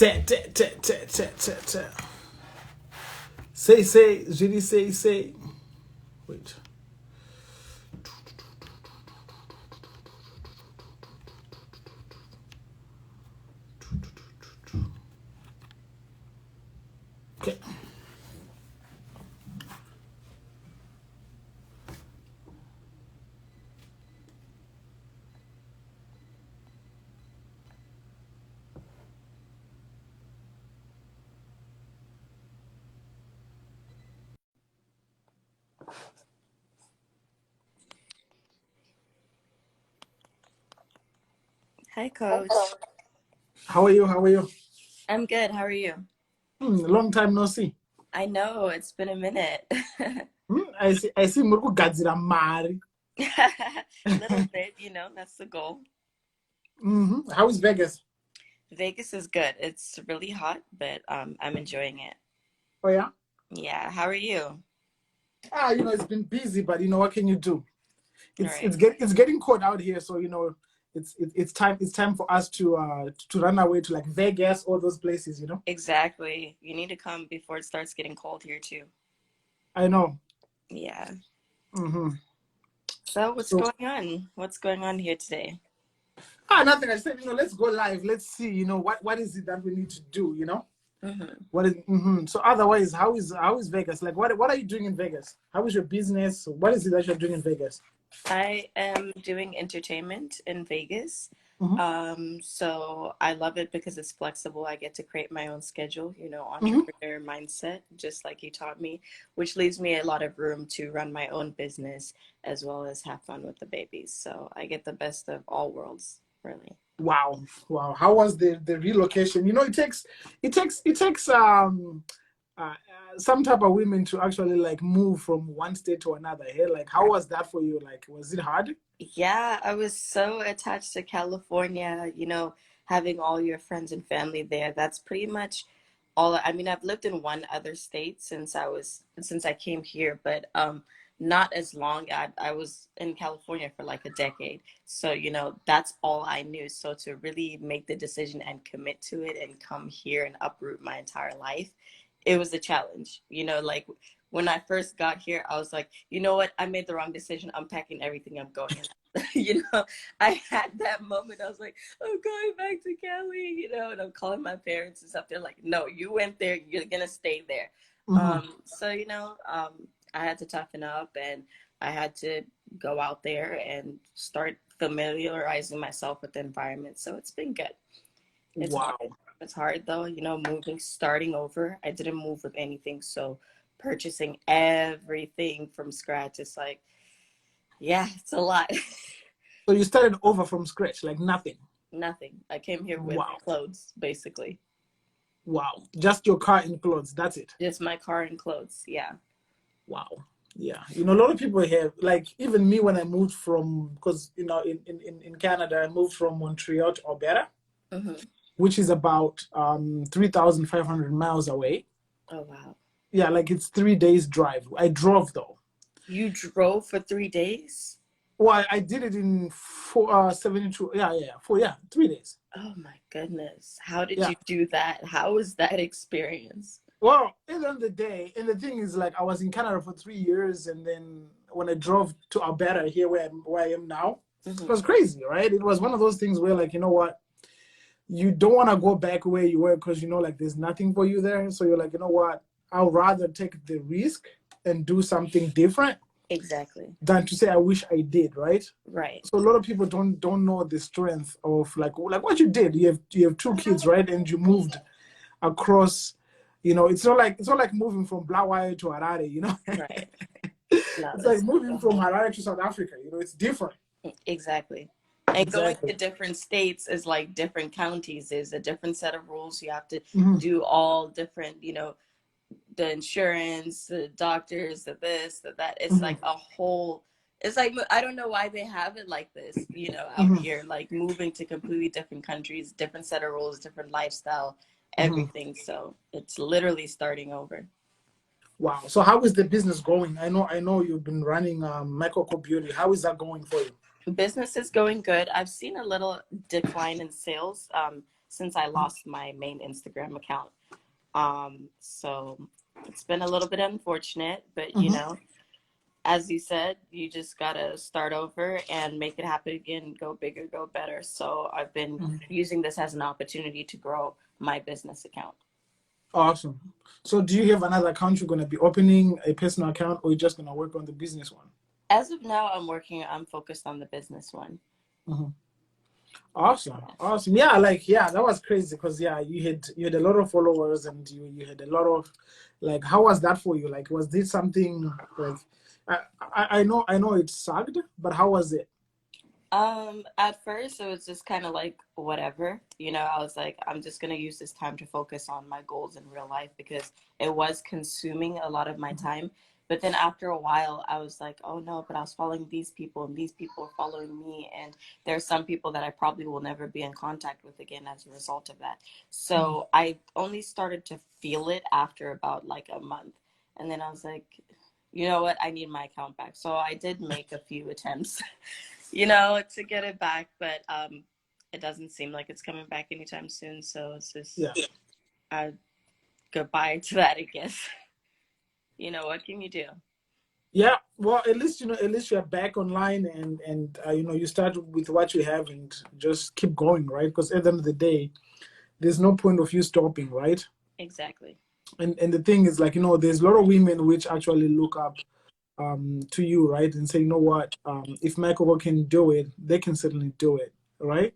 Te. Say, really say. Wait. Okay. Hi, Coach. How are you? I'm good. How are you? Long time no see. I know it's been a minute. I see muri kugadzira mari. Little bit, that's the goal. How is Vegas? Vegas is good. It's really hot, but I'm enjoying it. Oh yeah. Yeah. How are you? It's been busy, but what can you do? All It's right. it's get it's getting cold out here, so it's time for us to run away to like Vegas, all those places. Exactly. You need to come before it starts getting cold here too. I know. Yeah. Mm-hmm. So what's So going on? What's going on here today? nothing. I said, let's go live. Let's see, what is it that we need to do. hmm What is so otherwise, how is Vegas? Like what are you doing in Vegas? How is your business? What is it that you're doing in Vegas? I am doing entertainment in Vegas. Mm-hmm. So I love it because it's flexible. I get to create my own schedule, Mm-hmm. entrepreneur mindset, just like you taught me, which leaves me a lot of room to run my own business as well as have fun with the babies. So I get the best of all worlds, really. Wow. How was the relocation? It takes some type of women to actually like move from one state to another. Hey, like how was that for you? Like was it hard? Yeah, I was so attached to California, having all your friends and family there. That's pretty much all. I mean, I've lived in one other state since I came here, but not as long. I was in California for like a decade. So, that's all I knew. So to really make the decision and commit to it and come here and uproot my entire life, it was a challenge. Like when I first got here, I was like, you know what? I made the wrong decision. I'm packing everything. I'm going. I had that moment. I was like, I'm going back to Cali, and I'm calling my parents and stuff. They're like, no, you went there. You're going to stay there. Mm-hmm. So, I had to toughen up and I had to go out there and start familiarizing myself with the environment. So it's been good. It's hard. Wow. It's hard though, moving, starting over. I didn't move with anything. So purchasing everything from scratch, it's like, yeah, it's a lot. So you started over from scratch, like nothing. Nothing. I came here with Wow. clothes, basically. Wow. Just your car and clothes. That's it. Just my car and clothes. Yeah. Wow. Yeah. A lot of people here, like even me when I moved from, because, in Canada, I moved from Montreal to Alberta, hmm which is about 3,500 miles away. Oh, wow. Yeah, like it's 3 days drive. I drove though. You drove for 3 days? Well, I did it in 72. Yeah, 3 days. Oh, my goodness. How did Yeah. you do that? How was that experience? Well, at the end of the day, and the thing is, like, I was in Canada for 3 years, and then when I drove to Alberta, here where I am now, it hmm was crazy, right? It was one of those things where, like, you know what, you don't want to go back where you were because like there's nothing for you there. So you're like, you know what, I'll rather take the risk and do something different Exactly. than to say I wish I did, right? Right. So a lot of people don't know the strength of like what you did. You have two kids, right? And you moved across. It's not like moving from Blawayo to Harare. Right. No, It's like that's moving not from Harare to South Africa. It's different. exactly. And going Exactly. to different states is like different counties. There's a different set of rules. You have to Mm-hmm. do all different, the insurance, the doctors, the this, the that. It's like Mm-hmm. a whole. It's like I don't know why they have it like this, out Mm-hmm. here, like moving to completely different countries, different set of rules, different lifestyle, Mm-hmm. everything. So it's literally starting over. Wow. So how is the business going? I know you've been running Amaikoko Beauty. How is that going for you? Business is going good. I've seen a little decline in sales since I lost my main Instagram account. So it's been a little bit unfortunate, but you Mm-hmm. know, as you said, you just gotta start over and make it happen again, go bigger, go better. So I've been Mm-hmm. using this as an opportunity to grow my business account. Awesome. So do you have another account you're going to be opening, a personal account, or you're just going to work on the business one? As of now, I'm focused on the business one. Mm-hmm. Awesome, awesome. Yeah, like yeah, that was crazy because yeah, you had a lot of followers and you had a lot of like. How was that for you? Like, was this something like? I know it sucked, but how was it? At first it was just kind of like whatever, you know, I was like, I'm just gonna use this time to focus on my goals in real life because it was consuming a lot of my time. But then after a while, I was like, oh no, but I was following these people and these people are following me. And there's some people that I probably will never be in contact with again as a result of that. Mm-hmm. So I only started to feel it after about like a month. And then I was like, you know what, I need my account back. So I did make a few attempts you know, to get it back, but it doesn't seem like it's coming back anytime soon. So it's just Yeah. uh, goodbye to that, I guess. You know, what can you do? Yeah, well, at least you're back online and you start with what you have and just keep going, right? Because at the end of the day, there's no point of you stopping, right? Exactly. And the thing is, like, there's a lot of women which actually look up to you, right, and say, you know what, if Michael can do it, they can certainly do it, right?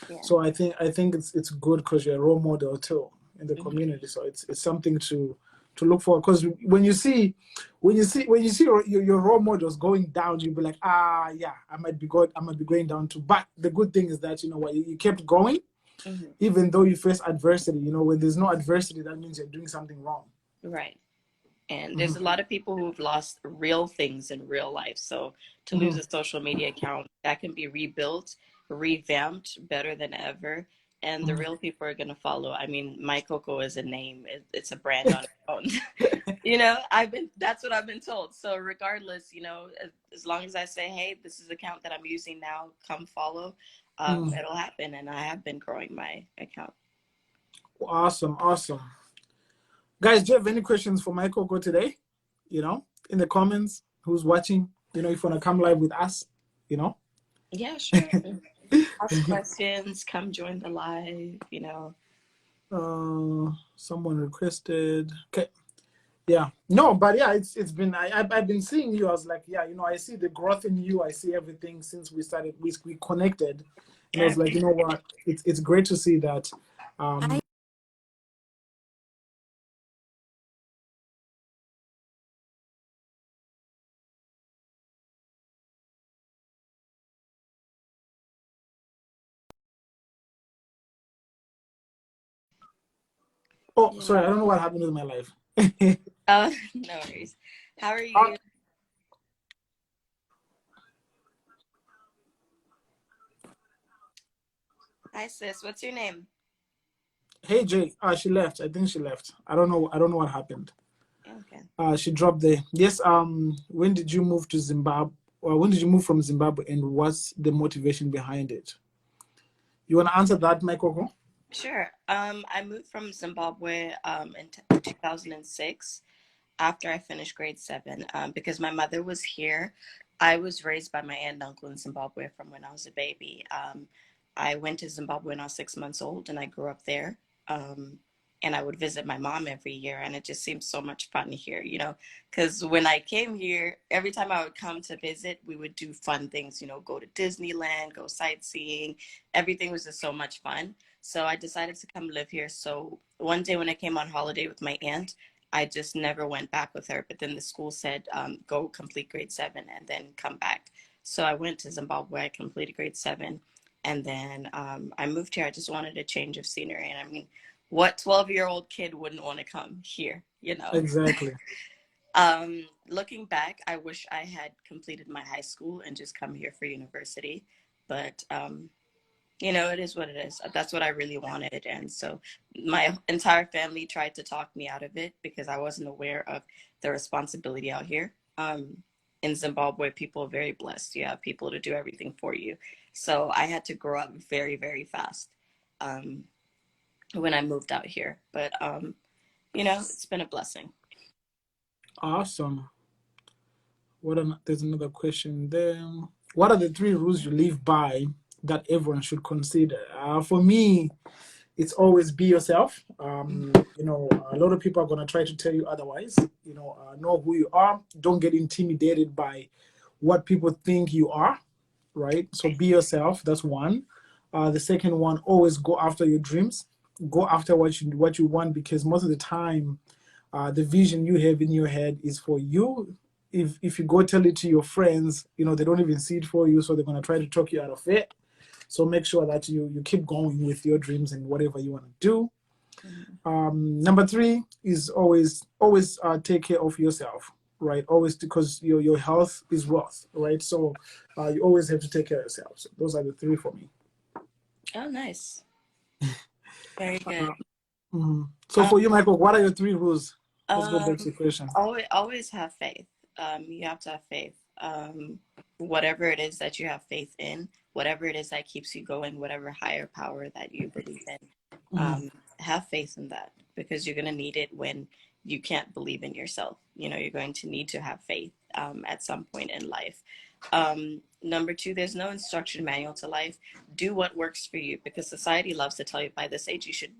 Yeah. So I think it's good because you're a role model too in the Hmm. community. So it's something to look for because when you see your role models going down, you'll be like, yeah, I might be going down too. But the good thing is that you know what, you kept going Hmm. even though you face adversity. When there's no adversity, that means you're doing something wrong. Right. And there's a Hmm. lot of people who've lost real things in real life. So to lose Hmm. a social media account, that can be rebuilt, revamped better than ever. And the Hmm. real people are going to follow. I mean, Amaikoko is a name, it's a brand on its own. You know, that's what I've been told. So regardless, you know, as long as I say, hey, this is the account that I'm using now, come follow, Hmm. it'll happen. And I have been growing my account. Awesome, awesome. Guys, do you have any questions for Michael Go today? In the comments, who's watching, if you want to come live with us, you know. Yeah, sure. Ask questions, come join the live, you know. Someone requested. Okay. Yeah. No, but yeah, it's been I've been seeing you. I was like, yeah, I see the growth in you. I see everything since we connected, and I I was like, you know what? It's great to see that. I Oh, yeah. sorry, I don't know what happened with my life. No worries. How are Uh, you? Hi sis, what's your name? hey Jay, she left. I think she left. I don't know. I don't know what happened. Okay. She dropped there. Yes. When did you move to Zimbabwe? Or when did you move from Zimbabwe, and what's the motivation behind it? You want to answer that, Michael? Sure. I moved from Zimbabwe in 2006 after I finished grade seven because my mother was here. I was raised by my aunt and uncle in Zimbabwe from when I was a baby. I went to Zimbabwe when I was 6 months old and I grew up there. Um, and I would visit my mom every year, and it just seemed so much fun here, you know, because when I came here, every time I would come to visit, we would do fun things, you know, go to Disneyland, go sightseeing. Everything was just so much fun. So I decided to come live here. So one day when I came on holiday with my aunt, I just never went back with her. But then the school said, go complete grade seven and then come back. So I went to Zimbabwe. I completed grade seven. And then I moved here. I just wanted a change of scenery. And I mean, what 12-year-old kid wouldn't want to come here, you know? Exactly. Looking back, I wish I had completed my high school and just come here for university. But you know, it is what it is. That's what I really wanted. And so my entire family tried to talk me out of it because I wasn't aware of the responsibility out here. In Zimbabwe, people are very blessed. You have people to do everything for you. So I had to grow up very, very fast. Um, when I moved out here. But you know, it's been a blessing. Awesome. There's another question there. What are the three rules you live by that everyone should consider? For me, it's always be yourself. You know, a lot of people are going to try to tell you otherwise. You know who you are. Don't get intimidated by what people think you are, right? So be yourself. That's one. The second one, always go after your dreams. Go after what you want, because most of the time, the vision you have in your head is for you. If you go tell it to your friends, you know, they don't even see it for you, so they're going to try to talk you out of it. So make sure that you keep going with your dreams and whatever you want to do. Number three is always take care of yourself, right? Always, because your health is wealth, right? So you always have to take care of yourself. So those are the three for me. Oh, nice. Very good. Uh, So for you, Michael, what are your three rules? Let's go back to Um, the question. always have faith. You have to have faith. Whatever it is that you have faith in, whatever it is that keeps you going, whatever higher power that you believe in, Mhm. have faith in that, because you're going to need it when you can't believe in yourself. You know, you're going to need to have faith at some point in life. Number two, there's no instruction manual to life. Do what works for you, because society loves to tell you by this age you should,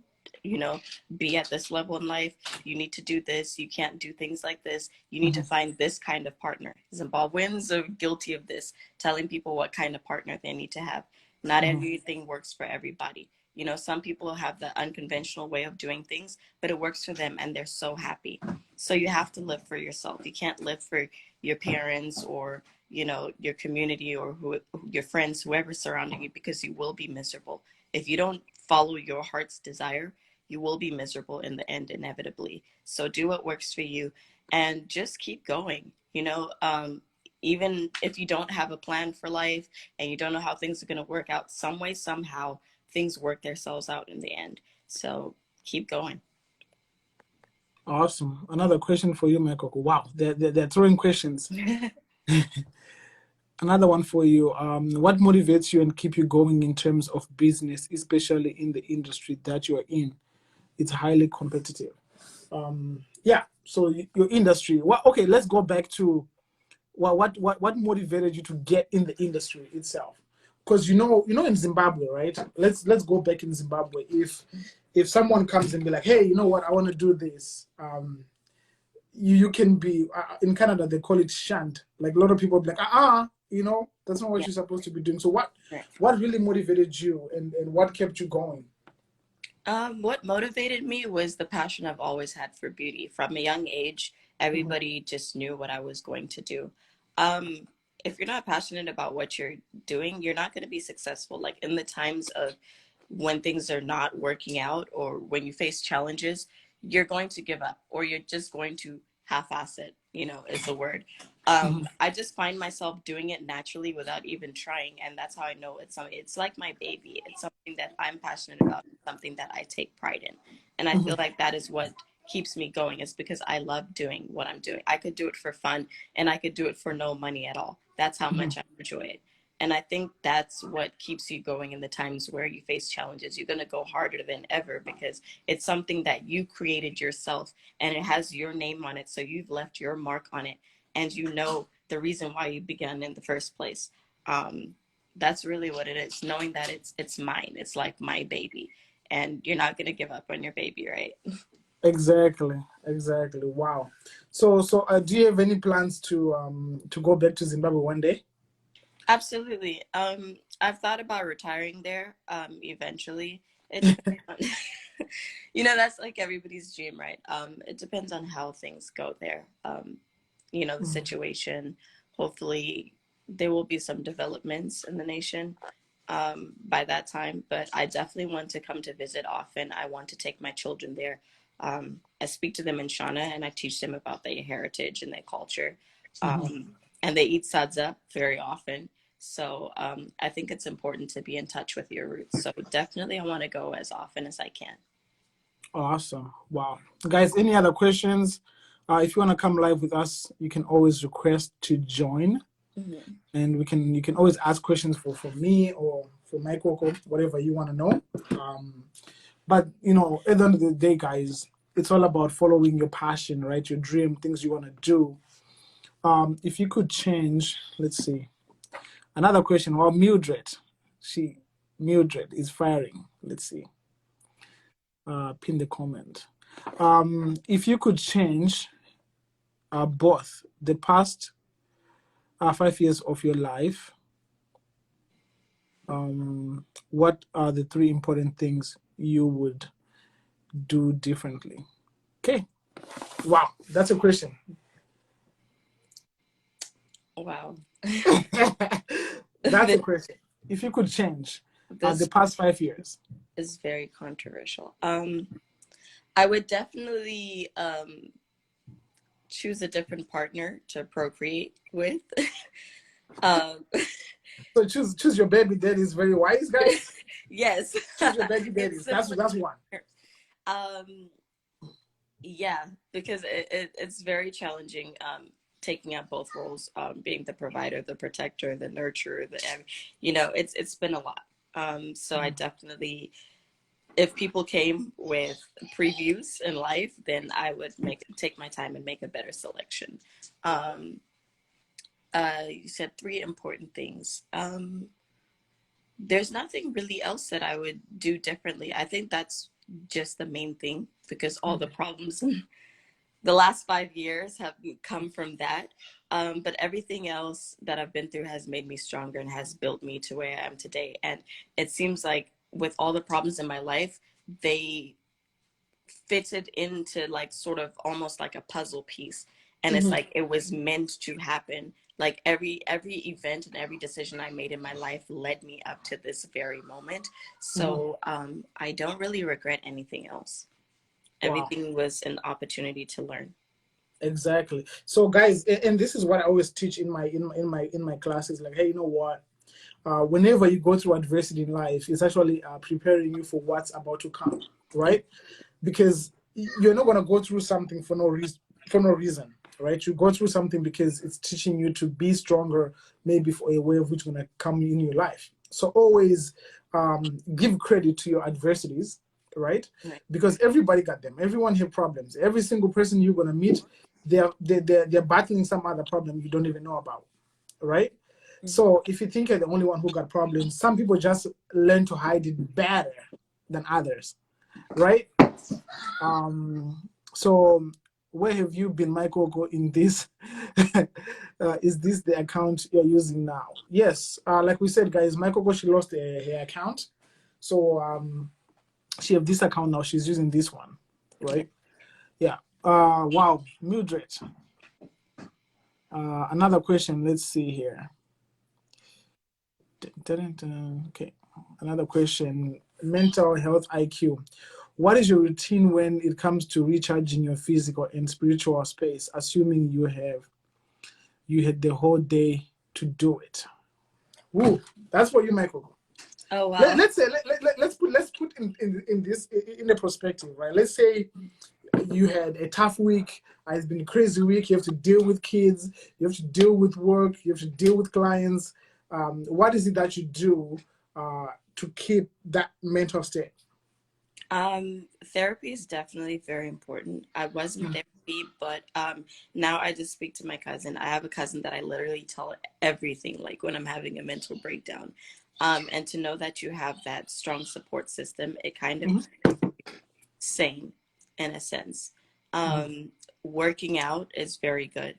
you know, be at this level in life. You need to do this. You can't do things like this. You need to Mhm. find this kind of partner. Zimbabweans are guilty of this, telling people what kind of partner they need to have. Not Mhm. everything works for everybody. You know, some people have the unconventional way of doing things, but it works for them and they're so happy. So you have to live for yourself. You can't live for your parents or, you know, your community or your friends, whoever's surrounding you, because you will be miserable. If you don't follow your heart's desire, you will be miserable in the end, inevitably. So do what works for you and just keep going. You know, even if you don't have a plan for life and you don't know how things are going to work out, some way, somehow, things work themselves out in the end. So keep going. Awesome. Another question for you, Michael. Wow, they're throwing questions. Another one for you. What motivates you and keep you going in terms of business, especially in the industry that you're in? It's highly competitive. Yeah. So your industry. What? Okay, let's go back to what motivated you to get in the industry itself. Because you know in Zimbabwe, right? Let's go back in Zimbabwe. If someone comes and be like, hey, you know what, I want to do this. You can be in Canada, they call it shunned. Like a lot of people be like, you know, that's not what Yeah. you're supposed to be doing. So what Right. what really motivated you, and what kept you going? What motivated me was the passion I've always had for beauty. From a young age, Mhm. everybody just knew what I was going to do. Um, if you're not passionate about what you're doing, you're not going to be successful. Like in the times of when things are not working out or when you face challenges, you're going to give up or you're just going to half-ass it, you know, is the word. Mhm. I just find myself doing it naturally without even trying, and that's how I know it's something. It's like my baby. It's something that I'm passionate about, something that I take pride in, and I feel Mhm. like that is what keeps me going. Is because I love doing what I'm doing. I could do it for fun, and I could do it for no money at all. That's how Mhm. much I enjoy it. And I think that's what keeps you going in the times where you face challenges. You're going to go harder than ever because it's something that you created yourself and it has your name on it. So you've left your mark on it and you know the reason why you began in the first place. Um, that's really what it is. Knowing that it's mine. It's like my baby. And you're not going to give up on your baby, right? Exactly. Exactly. Wow. So do you have any plans to go back to Zimbabwe one day? Absolutely. I've thought about retiring there eventually. It depends on, you know, that's like everybody's dream, right? It depends on how things go there. You know, the Mhm. situation. Hopefully, there will be some developments in the nation by that time. But I definitely want to come to visit often. I want to take my children there. I speak to them in Shona and I teach them about their heritage and their culture. Mhm. And they eat sadza very often. So I think it's important to be in touch with your roots. So definitely, I want to go as often as I can. Awesome. Wow. Guys, any other questions? If you want to come live with us, you can always request to join. Mhm. And you can always ask questions for me or for Mike Coco, whatever you want to know. Um, But you know, at the end of the day, guys, it's all about following your passion, right? Your dream, things you want to do. If you could change, let's see, another question. Well, she Mildred is firing. Let's see. Pin the comment. If you could change both the past 5 years of your life, what are the three important things you would do differently? Okay. Wow, that's a question. Wow. That's a this, question. If you could change the this past 5 years. is very controversial. I would definitely choose a different partner to procreate with. um, So choose your baby daddies very wise, guys. yes, Choose your baby daddies. it's That's one. um, yeah, because it's very challenging taking up both roles, being the provider, the protector, the nurturer, you know, it's been a lot. So I definitely, if people came with previews in life, then I would take my time and make a better selection. Um, you said three important things. There's nothing really else that I would do differently. I think that's just the main thing, because all the problems in the last 5 years have come from that. But everything else that I've been through has made me stronger and has built me to where I am today. And it seems like with all the problems in my life, they fitted into like sort of almost like a puzzle piece. And it's like it was meant to happen. Like every event and every decision I made in my life led me up to this very moment. So I don't really regret anything else. Wow. Everything was an opportunity to learn. Exactly. So guys, and this is what I always teach in my classes, like, hey, you know what? Whenever you go through adversity in life, it's actually preparing you for what's about to come, right? Because you're not going to go through something for no reason, right? You go through something because it's teaching you to be stronger, maybe for a way of which going to come in your life. So always give credit to your adversities, right? Because everybody got them. Everyone has problems. Every single person you're going to meet, they're battling some other problem you don't even know about, right? So if you think you're the only one who got problems, some people just learn to hide it better than others, right? So where have you been, Amaikoko, in this? Is this the account you're using now? Yes, like we said, guys, Amaikoko, she lost her account. So she have this account now. She's using this one, right? Yeah. Wow, Mildred. Another question. Let's see here. Okay. Another question. Mental health IQ. What is your routine when it comes to recharging your physical and spiritual space, assuming you had the whole day to do it? Ooh, that's for you, Michael. Oh wow. Let's put in this in a perspective, right? Let's say you had a tough week. It's been a crazy week. You have to deal with kids. You have to deal with work. You have to deal with clients. What is it that you do to keep that mental state? Therapy is definitely very important. I was in therapy, but now I just speak to my cousin. I have a cousin that I literally tell everything, like when I'm having a mental breakdown. And to know that you have that strong support system, it kind of sane in a sense. Working out is very good.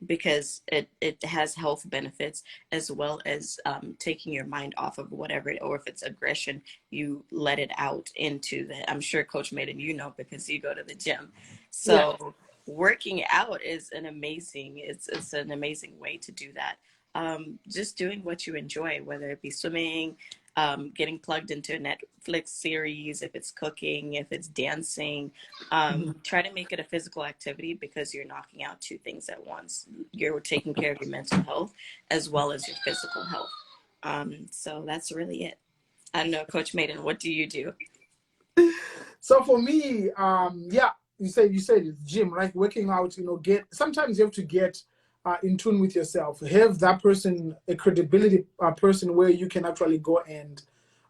Because it has health benefits, as well as taking your mind off of whatever, or if it's aggression, you let it out into the, I'm sure Coach Maiden, you know, because you go to the gym. So working out is it's an amazing way to do that. Just doing what you enjoy, whether it be swimming, getting plugged into a Netflix series, if it's cooking, if it's dancing, try to make it a physical activity, because you're knocking out two things at once. You're taking care of your mental health as well as your physical health. So that's really it. I don't know, Coach Maiden, what do you do? So for me, you said it's gym, right? Working out, sometimes you have to get in tune with yourself. Have that person, a credibility person where you can actually go and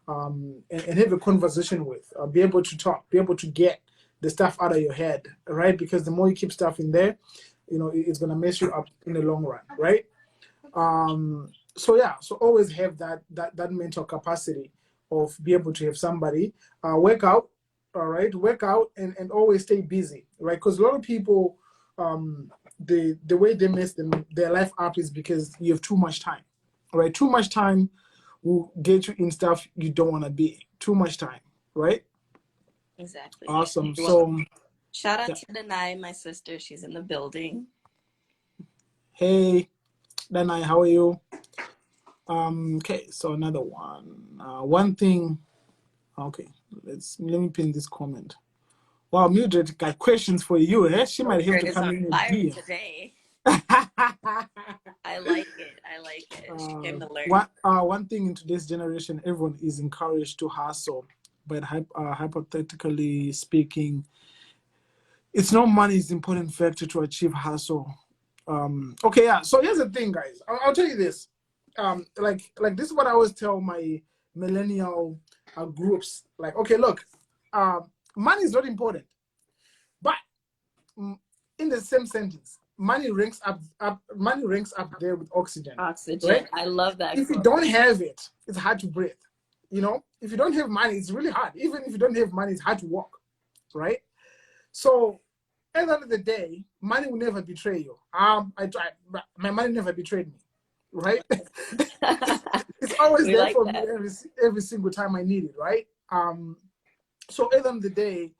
and have a conversation with, be able to talk, be able to get the stuff out of your head, right? Because the more you keep stuff in there, it's gonna mess you up in the long run, right? So yeah, so always have that mental capacity of be able to have somebody work out, all right, work out and always stay busy, right? Because a lot of people, the way they mess their life up is because you have too much time, right? Too much time will get you in stuff you don't want to be. Too much time, right? Exactly. Awesome. Well, So shout out yeah. to Denai, my sister. She's in the building. Hey, Danai, how are you? Okay, so another one. One thing. Okay, let me pin this comment. Wow, Mildred got questions for you. Eh? She might have Mildred to is come on in and fire DM. today. I like it. I like it. She came to learn. One thing in today's generation, everyone is encouraged to hustle, but hypothetically speaking, it's not money is the important factor to achieve hustle. Okay, yeah. So here's the thing, guys. I'll tell you this. Like this is what I always tell my millennial groups. Like, okay, look, money is not important, but in the same sentence, money ranks up there with oxygen. Oxygen. Right? I love that. If you don't have it, it's hard to breathe. If you don't have money, it's really hard. Even if you don't have money, it's hard to walk. Right? So at the end of the day, money will never betray you. My money never betrayed me, right? It's always there like for that. me every single time I need it, right? So at the end of the day,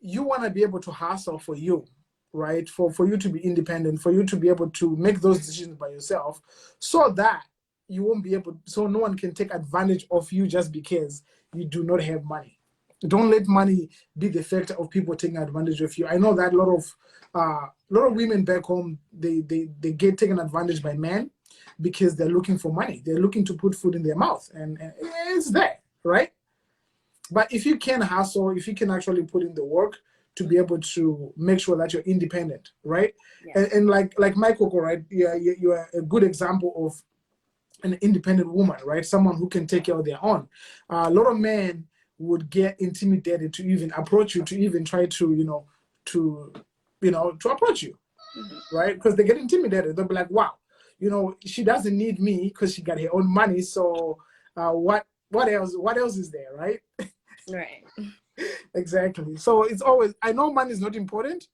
you want to be able to hustle for you, right? For you to be independent, for you to be able to make those decisions by yourself, so that you won't be able, so no one can take advantage of you just because you do not have money. Don't let money be the factor of people taking advantage of you. I know that a lot of women back home, they get taken advantage by men because they're looking for money. They're looking to put food in their mouth, and it's there, right? But if you can hustle, if you can actually put in the work to be able to make sure that you're independent, right? Yes. And like Amaikoko, right? You are a good example of an independent woman, right? Someone who can take care of their own. A lot of men would get intimidated to even approach you, to even try to to approach you, right? Because they get intimidated. They'll be like, wow, she doesn't need me because she got her own money. So what else is there, right? Right. Exactly. So it's always, I know money is not important,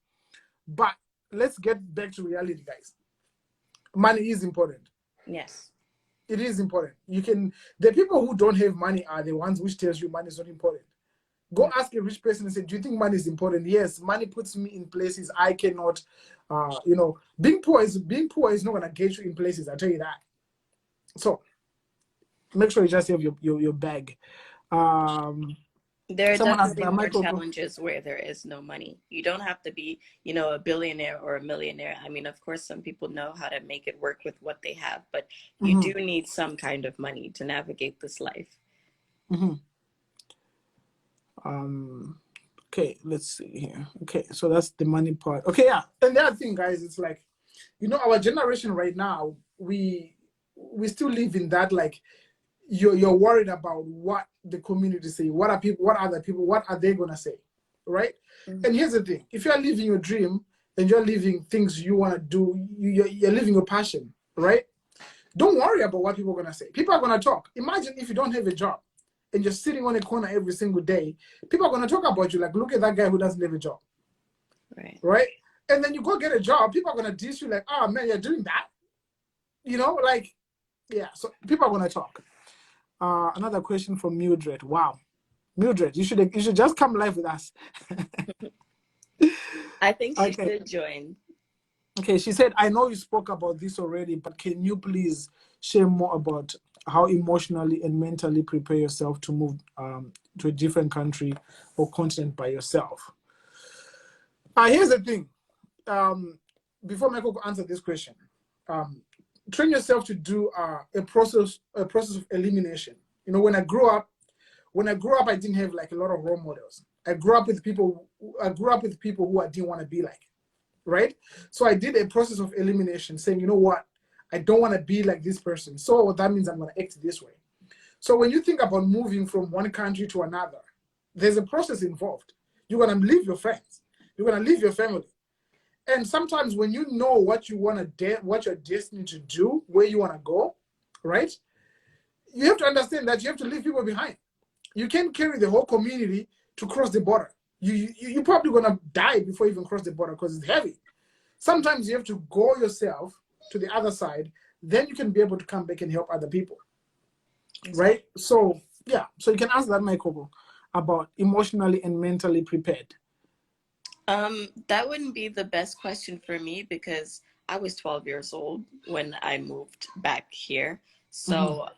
but let's get back to reality, guys. Money is important. Yes. It is important. The people who don't have money are the ones which tells you money is not important. Go ask a rich person and say, do you think money is important? Yes, money puts me in places I cannot, being poor is not going to get you in places, I'll tell you that. So make sure you just have your bag. There are definitely more Michael, challenges where there is no money. You don't have to be, a billionaire or a millionaire. I mean, of course, some people know how to make it work with what they have, but you do need some kind of money to navigate this life. Okay, let's see here. Okay, so that's the money part. Okay, yeah. And the other thing, guys, it's like, our generation right now, we still live in that, like, you're worried about what the community say, what are they gonna say, right? And here's the thing: if you're living your dream and you're living things you want to do, you're living your passion, right? Don't worry about what people are gonna say. People are gonna talk. Imagine if you don't have a job and you're sitting on a corner every single day. People are gonna talk about you, like, look at that guy who doesn't have a job, right? And then you go get a job, people are gonna diss you, like, oh man, you're doing that, like, yeah. So people are gonna talk. Another question from Mildred. Wow, Mildred, you should just come live with us. I think she should join. Okay, she said, I know you spoke about this already, but can you please share more about how emotionally and mentally prepare yourself to move to a different country or continent by yourself? Here's the thing. Before Michael answer this question, train yourself to do a process of elimination. When I grew up, I didn't have like a lot of role models. I grew up with people who I didn't want to be like, right? So I did a process of elimination, saying, you know what, I don't want to be like this person. So that means I'm going to act this way. So when you think about moving from one country to another, there's a process involved. You're going to leave your friends. You're going to leave your family. And sometimes when you know what you want to what you're destined to do, where you want to go, right? You have to understand that you have to leave people behind. You can't carry the whole community to cross the border. You're probably going to die before you even cross the border because it's heavy. Sometimes you have to go yourself to the other side, then you can be able to come back and help other people. Exactly. Right? So, yeah. So you can ask that, Amaikoko, about emotionally and mentally prepared. That wouldn't be the best question for me because I was 12 years old when I moved back here. So,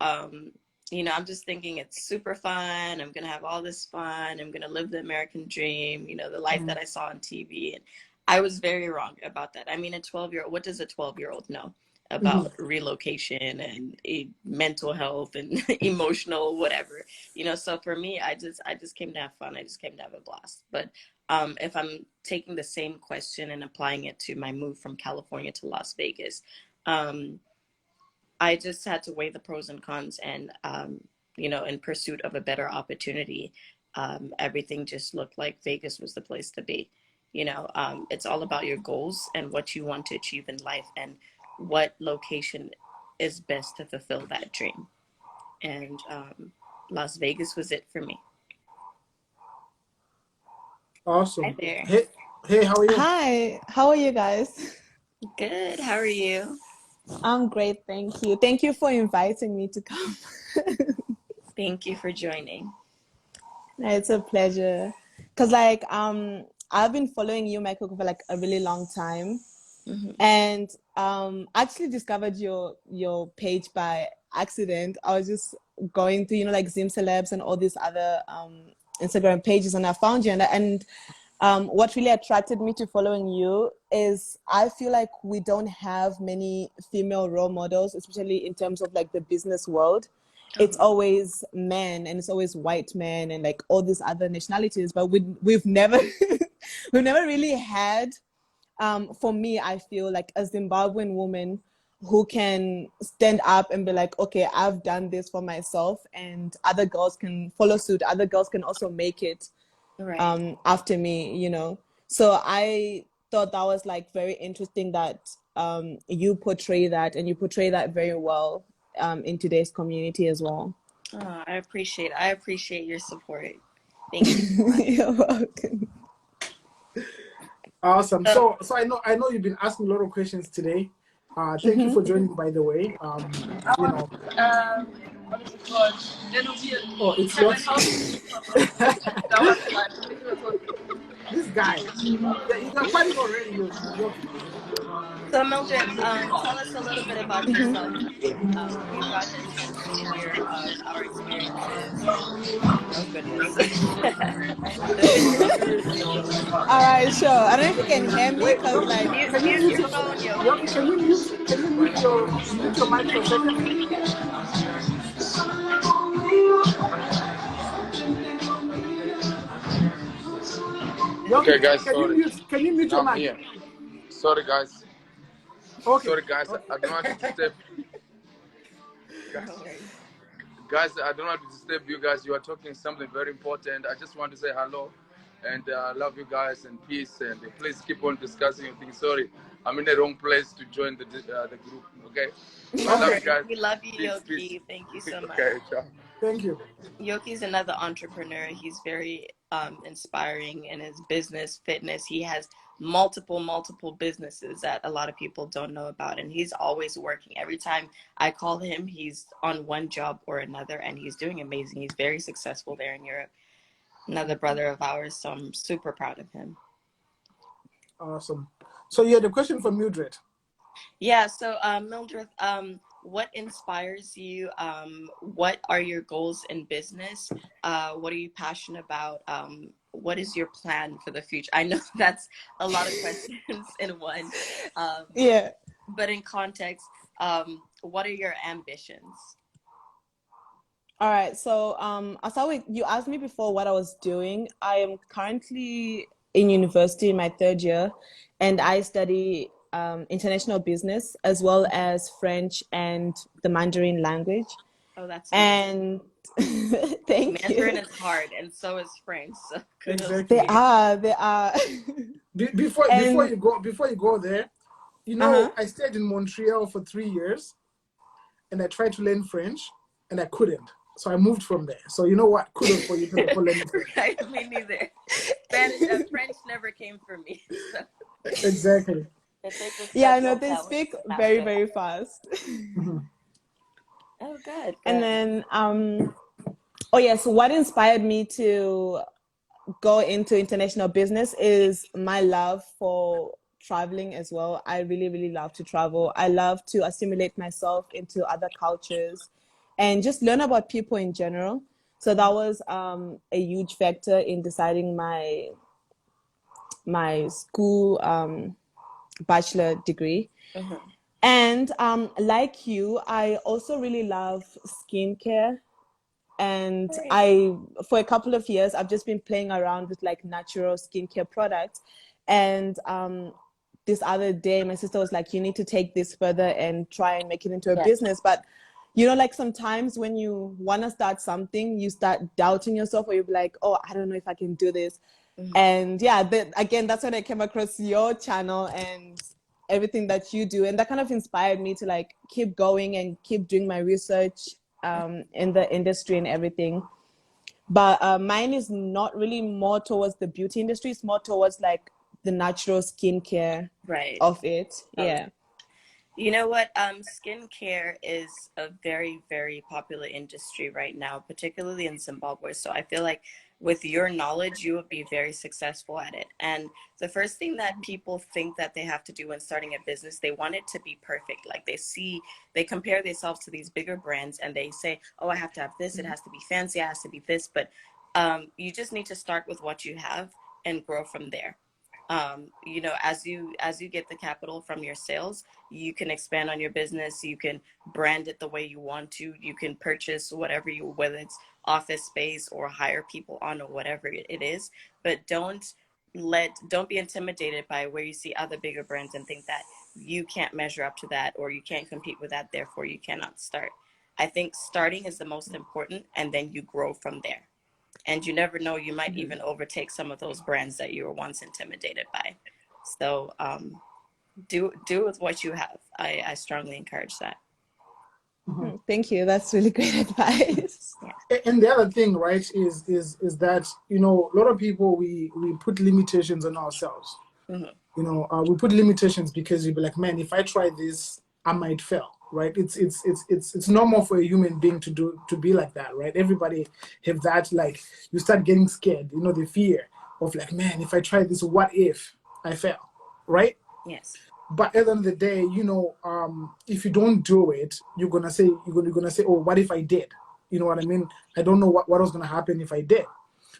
you know, I'm just thinking it's super fun. I'm going to have all this fun. I'm going to live the American dream, you know, the life that I saw on TV. And I was very wrong about that. I mean, what does a 12-year-old know about relocation and mental health and emotional whatever, you know? So for me, I just came to have fun. I just came to have a blast. But if I'm taking the same question and applying it to my move from California to Las Vegas, I just had to weigh the pros and cons, and you know, in pursuit of a better opportunity, everything just looked like Vegas was the place to be. You know, it's all about your goals and what you want to achieve in life, and what location is best to fulfill that dream. And Las Vegas was it for me. Awesome. Hi there. Hey, how are you? Hi, how are you guys? Good. How are you? I'm great, thank you. Thank you for inviting me to come. Thank you for joining. It's a pleasure. Cause like I've been following you, Amaikoko, for like a really long time. And actually discovered your page by accident. I was just going through, you know, like Zim Celebs and all these other Instagram pages, and I found you. And what really attracted me to following you is I feel like we don't have many female role models, especially in terms of like the business world. It's always men, and it's always white men and like all these other nationalities, but we've never we've never really had, for me, I feel like a Zimbabwean woman who can stand up and be like, okay, I've done this for myself, and other girls can follow suit. Other girls can also make it after me, you know. So I thought that was like very interesting that you portray that, and you portray that very well in today's community as well. Oh, I appreciate your support. Thank you so much. You're welcome. Awesome. So I know you've been asking a lot of questions today. Thank you for joining, by the way. You know. Oh, it's this guy. Yeah, you're fighting already. You're So Mildred, tell us a little bit about yourself. We've gotten a chance to hear our experiences, and oh goodness, the video. All right, sure. I don't know if you can hear me because like Mute your phone, Yoki. Can you mute your mic for a second? Okay, guys, Can you mute your mic? Here. Sorry, guys. Okay. Sorry, guys. Okay. I don't want to disturb. Guys, I don't want to disturb you guys. You are talking something very important. I just want to say hello, and love you guys, and peace, and please keep on discussing your things. Sorry, I'm in the wrong place to join the group. Okay. I love you guys. We love you, Peace, Yoki. peace. Thank you so much. Okay, ciao. Thank you. Yoki's another entrepreneur. He's very inspiring in his business, fitness. He has multiple businesses that a lot of people don't know about, and he's always working. Every time I call him, he's on one job or another, and he's doing amazing. He's very successful there in Europe. Another brother of ours, so I'm super proud of him. Awesome. So you had a question for Mildred. Yeah, so Mildred, what inspires you? What are your goals in business? What are you passionate about? What is your plan for the future? I know that's a lot of questions in one. yeah. But in context, what are your ambitions? All right. So I'll start with, you asked me before what I was doing. I am currently in university in my third year, and I study international business as well as French and the Mandarin language. Oh, that's amazing. And Thank Mandarin you. is hard, and so is French. So kudos to Exactly. They you. are, they are. Before And you go there, you uh-huh. know, I stayed in Montreal for 3 years, and I tried to learn French, and I couldn't. So I moved from there. So you know what? Kudos for you for learning French. Right, me neither. French never came for me. So Exactly. if it's a Yeah, no, special they talent, speak have very, to very have. fast. Mhm. Oh, good, And good. then oh yes, what inspired me to go into international business is my love for traveling as well. I really, really love to travel. I love to assimilate myself into other cultures and just learn about people in general. So that was a huge factor in deciding my school bachelor degree. Mm-hmm. And like you, I also really love skincare. And Right. I, for a couple of years, I've just been playing around with like natural skincare products. And this other day, my sister was like, you need to take this further and try and make it into a Yeah. business. But you know, like sometimes when you want to start something, you start doubting yourself, or you're like, oh, I don't know if I can do this. Mm-hmm. And yeah, again, that's when I came across your channel and everything that you do. And that kind of inspired me to like keep going and keep doing my research in the industry and everything. But mine is not really more towards the beauty industry. It's more towards like the natural skincare Right. of it. Um, Yeah. You know what? Skincare is a very, very popular industry right now, particularly in Zimbabwe. So I feel like with your knowledge, you would be very successful at it. And the first thing that people think that they have to do when starting a business, they want it to be perfect. Like they compare themselves to these bigger brands and they say, oh, I have to have this. It has to be fancy. It has to be this. But you just need to start with what you have and grow from there. You know, as you get the capital from your sales, you can expand on your business. You can brand it the way you want to. You can purchase whatever you, whether it's office space or hire people on or whatever it is. But don't be intimidated by where you see other bigger brands and think that you can't measure up to that or you can't compete with that, therefore you cannot start. I think starting is the most important, and then you grow from there. And you never know, you might even overtake some of those brands that you were once intimidated by. So do with what you have. I strongly encourage that. Thank you. That's really great advice. Yeah. And the other thing, right, is that, you know, a lot of people, we put limitations on ourselves. Mm-hmm. You know, we put limitations because you be like, man, if I try this, I might fail, right? It's normal for a human being to be like that, right? Everybody have that, like, you start getting scared, you know, the fear of like, man, if I try this, what if I fail, right? Yes. But at the end of the day, you know, if you don't do it, you're gonna say, oh, what if I did? You know what I mean? I don't know what was gonna happen if I did.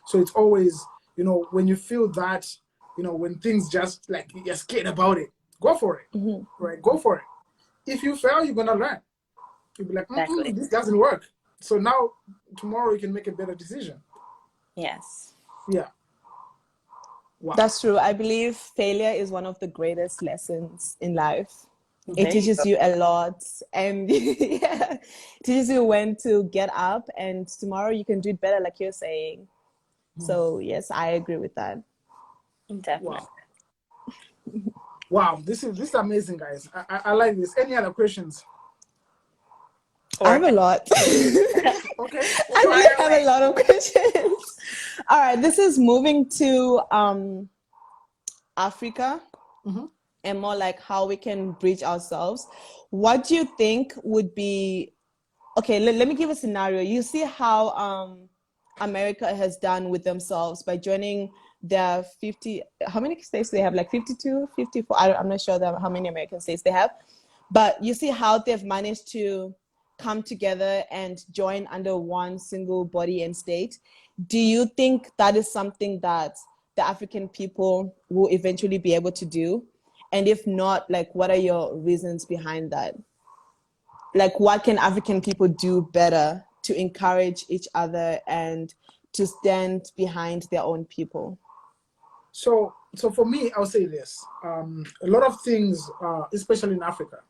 So it's always, you know, when you feel that, you know, when things just like you're scared about it, go for it, right? Go for it. If you fail, you're gonna learn. You'll be like, Exactly. this doesn't work. So now tomorrow you can make a better decision. Yes. Yeah. Wow. That's true. I believe failure is one of the greatest lessons in life. It There you go. teaches you a lot, and yeah, it teaches you when to get up, and tomorrow you can do it better, like you're saying. So yes, I agree with that. Definitely. Wow. Wow. This is amazing, guys. I like this. Any other questions? I have Or a lot. Okay. I Okay. really fire have a away. lot of questions. All right, this is moving to Africa Mhm. and more like how we can bridge ourselves. What do you think would be okay? Let me give a scenario. You see how America has done with themselves by joining their 50, how many states they have? Like 52, 54. I'm not sure how many American states they have, but you see how they've managed to come together and join under one single body and state. Do you think that is something that the African people will eventually be able to do? And if not, like, what are your reasons behind that? Like, what can African people do better to encourage each other and to stand behind their own people? So for me, I'll say this: a lot of things, especially in Africa,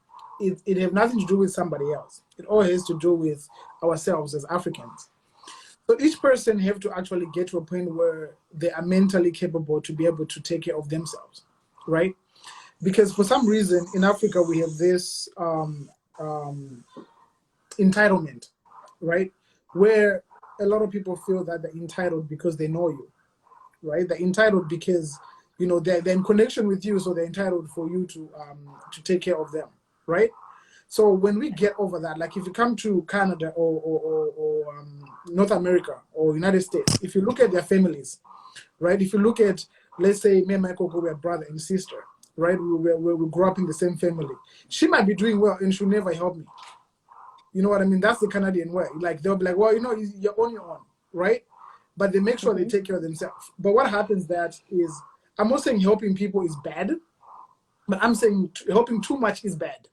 it have nothing to do with somebody else. It all has to do with ourselves as Africans. So each person have to actually get to a point where they are mentally capable to be able to take care of themselves, right? Because for some reason in Africa we have this entitlement, right? Where a lot of people feel that they're entitled because they know you, right? They're entitled because they're in connection with you, so they're entitled for you to take care of them, right? So when we get over that, like if you come to Canada or North America or United States, if you look at their families, right? If you look at, let's say, me and Amaikoko were brother and sister, right? We grew up in the same family. She might be doing well and she'll never help me. You know what I mean? That's the Canadian way. Like they'll be like, well, you're on your own, right? But they make sure they take care of themselves. But what happens that is, I'm not saying helping people is bad, but I'm saying helping too much is bad.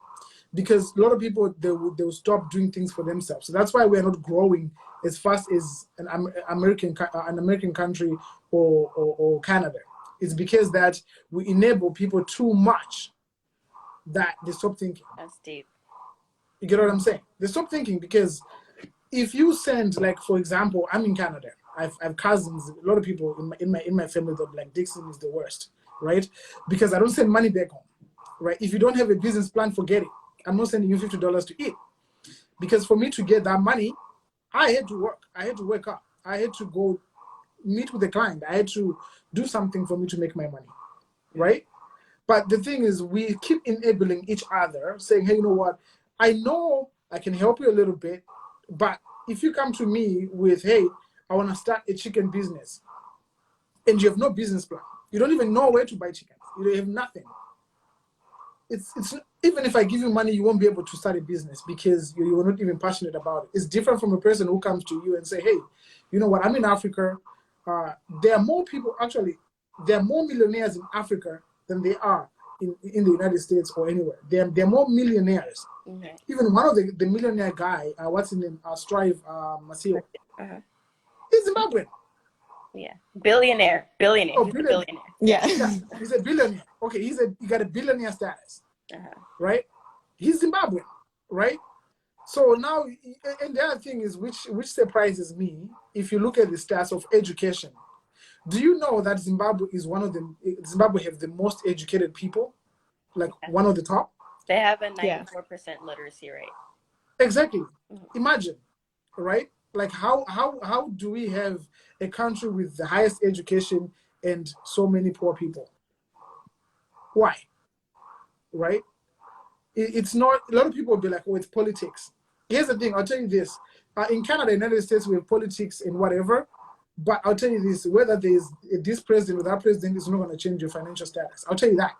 Because a lot of people, they'll stop doing things for themselves. So that's why we're not growing as fast as an American country or Canada. It's because that we enable people too much that they stop thinking. That's deep. You get what I'm saying? They stop thinking because if you send, like, for example, I'm in Canada. I've cousins, a lot of people in my family that like Dixon is the worst, right? Because I don't send money back home, right? If you don't have a business plan, forget it. I'm not sending you $50 to eat. Because for me to get that money, I had to work. I had to wake up. I had to go meet with the client. I had to do something for me to make my money, right? But the thing is, we keep enabling each other, saying, hey, you know what? I know I can help you a little bit, but if you come to me with, hey, I want to start a chicken business, and you have no business plan, you don't even know where to buy chickens, you have nothing. It's even if I give you money, you won't be able to start a business because you are not even passionate about it. It's different from a person who comes to you and say, hey, you know what, I'm in Africa. There are more people, actually, there are more millionaires in Africa than they are in the United States or anywhere. There are more millionaires. Okay. Even one of the millionaire guy, what's his name, Strive Masio, he's Zimbabwean. Yeah, billionaire. Oh, He's a billionaire. Yeah. Yeah, he's a billionaire. Okay, he got a billionaire status, right? He's Zimbabwean, right? So now, and the other thing is, which surprises me, if you look at the stats of education, do you know that Zimbabwe have the most educated people, like one of the top? They have a 94% literacy rate. Exactly. Imagine, right? Like how do we have a country with the highest education and so many poor people? Why? Right? It's not. A lot of people will be like, "Oh, it's politics." Here's the thing. I'll tell you this: in Canada, United States, we have politics and whatever. But I'll tell you this: whether there's this president or that president, is not going to change your financial status. I'll tell you that.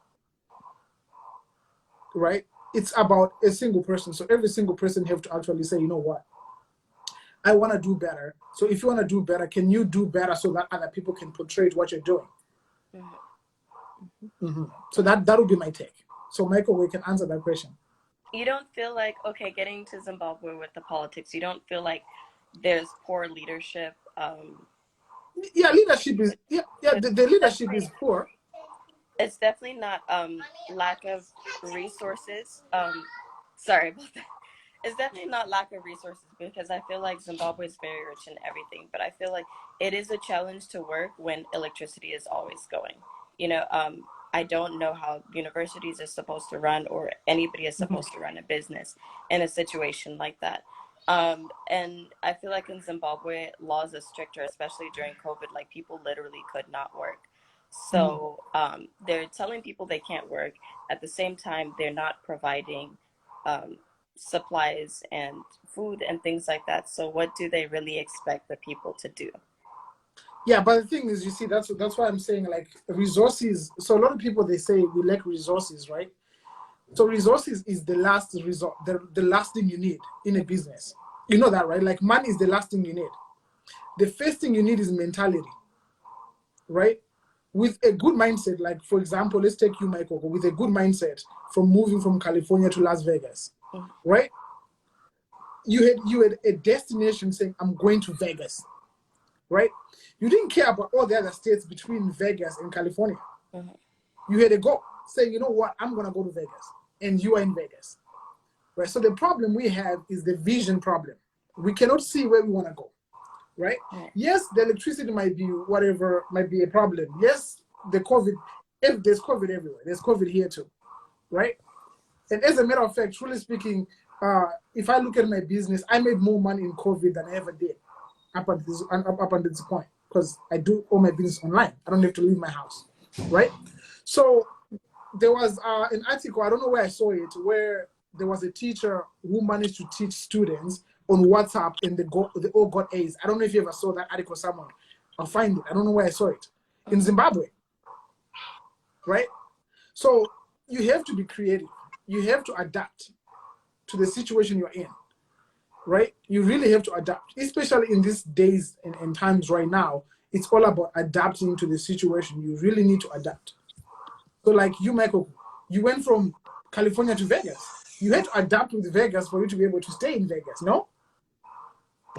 Right? It's about a single person. So every single person have to actually say, you know what? I want to do better. So if you want to do better, can you do better so that other people can portray what you're doing? So that would be my take. So Michael, we can answer that question. You don't feel like, okay, getting to Zimbabwe with the politics, you don't feel like there's poor leadership? Yeah, leadership is the leadership is poor. It's definitely not lack of resources. Sorry about that. It's definitely not lack of resources, because I feel like Zimbabwe is very rich in everything, but I feel like it is a challenge to work when electricity is always going. I don't know how universities are supposed to run, or anybody is supposed to run a business in a situation like that. And I feel like in Zimbabwe, laws are stricter, especially during COVID. Like, people literally could not work. So they're telling people they can't work. At the same time, they're not providing supplies and food and things like that. So what do they really expect the people to do? Yeah, but the thing is, you see, that's why I'm saying, like, resources. So a lot of people, they say we lack resources, right? So resources is the last resort, the last thing you need in a business. You know that, right? Like, money is the last thing you need. The first thing you need is mentality, right? With a good mindset, like, for example, let's take you, Michael, with a good mindset from moving from California to Las Vegas, right? You had a destination saying, I'm going to Vegas, right? You didn't care about all the other states between Vegas and California. You had a goal saying, you know what, I'm going to go to Vegas, and you are in Vegas, right? So the problem we have is the vision problem. We cannot see where we want to go, right? Yes, the electricity might be whatever, might be a problem. Yes, the COVID, if there's COVID everywhere, there's COVID here too, right? And as a matter of fact, truly speaking, if I look at my business, I made more money in COVID than I ever did up until this point, because I do all my business online. I don't have to leave my house, right? So there was an article, I don't know where I saw it, where there was a teacher who managed to teach students on WhatsApp and they all got A's. I don't know if you ever saw that article somewhere. I'll find it. I don't know where I saw it. In Zimbabwe, right? So you have to be creative. You have to adapt to the situation you're in, right? You really have to adapt, especially in these days and times right now. It's all about adapting to the situation. You really need to adapt. So like you, Michael, you went from California to Vegas. You had to adapt with Vegas for you to be able to stay in Vegas, no?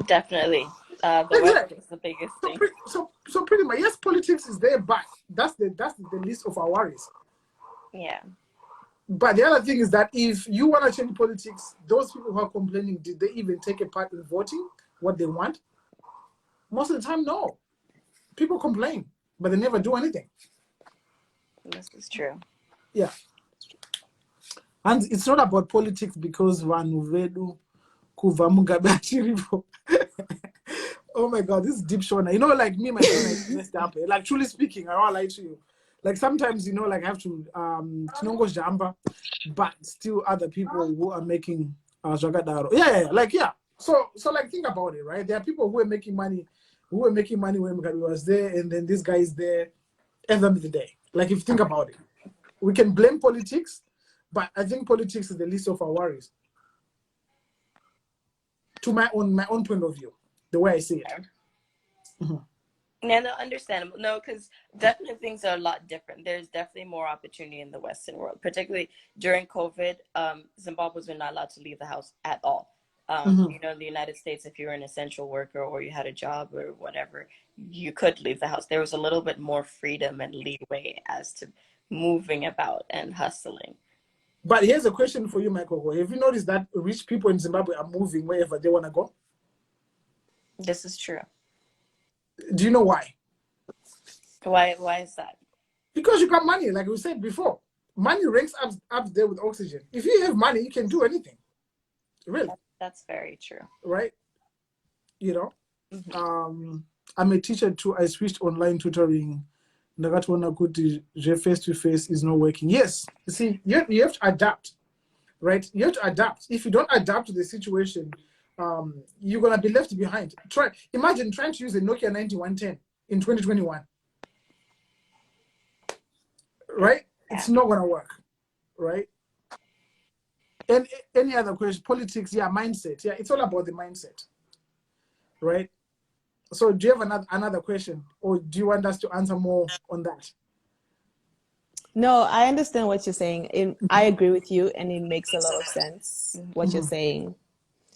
Definitely. The weather is the biggest thing. So pretty much, yes, politics is there, but that's the least of our worries. Yeah. But the other thing is that if you want to change politics, those people who are complaining, did they even take a part in voting what they want? Most of the time, no. People complain, but they never do anything. This is true. Yeah. And it's not about politics because vanhu vedu kuva Mugabe achiripo. Oh my God, this is deep Shona. You know, like me, my phone messed up. Like truly speaking, I don't lie to you. Like sometimes, you know, like I have to Tinongo Jamba, but still other people who are making Jagadaro. Yeah. Like yeah. So like think about it, right? There are people who are making money, when Mugabe was there, and then this guy is there at the end of the day. Like if you think about it, we can blame politics, but I think politics is the least of our worries. To my own point of view, the way I see it. Mm-hmm. Yeah, no, understandable. No, because definitely things are a lot different. There's definitely more opportunity in the Western world, particularly during COVID. Zimbabweans were not allowed to leave the house at all. You know, in the United States, if you were an essential worker or you had a job or whatever, you could leave the house. There was a little bit more freedom and leeway as to moving about and hustling. But here's a question for you, Michael. Have you noticed that rich people in Zimbabwe are moving wherever they want to go? This is true. Do you know why? Why is that? Because you got money, like we said before. Money ranks up there with oxygen. If you have money, you can do anything. Really. That's very true. Right? You know? I'm a teacher too. I switched online tutoring. Face-to-face is not working. Yes. You see, you have to adapt. Right? You have to adapt. If you don't adapt to the situation, you're gonna be left behind. Imagine trying to use a Nokia 9110 in 2021. Right? Yeah. It's not gonna work. Right? And any other question? Politics, yeah, mindset. Yeah, it's all about the mindset. Right? So do you have another question, or do you want us to answer more on that? No, I understand what you're saying. I agree with you, and it makes a lot of sense what you're saying.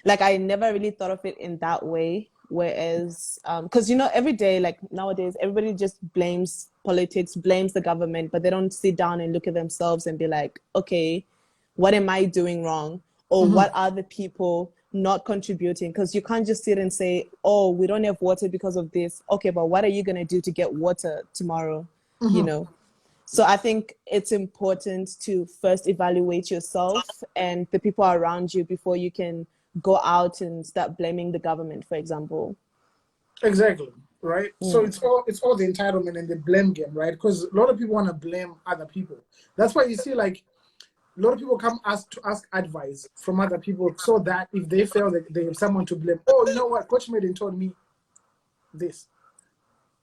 Like I never really thought of it in that way. Whereas, because you know, every day, like nowadays, everybody just blames politics, blames the government, but they don't sit down and look at themselves and be like, okay, what am I doing wrong? Or what are the people not contributing? Because you can't just sit and say, oh, we don't have water because of this. Okay, but what are you going to do to get water tomorrow? You know? So I think it's important to first evaluate yourself and the people around you before you can go out and start blaming the government, for example. Exactly, right? So it's all the entitlement and the blame game, right? Because a lot of people want to blame other people. That's why you see, like, a lot of people come to ask advice from other people, so that if they feel that they have someone to blame, oh, you know what, Coach Maiden told me this.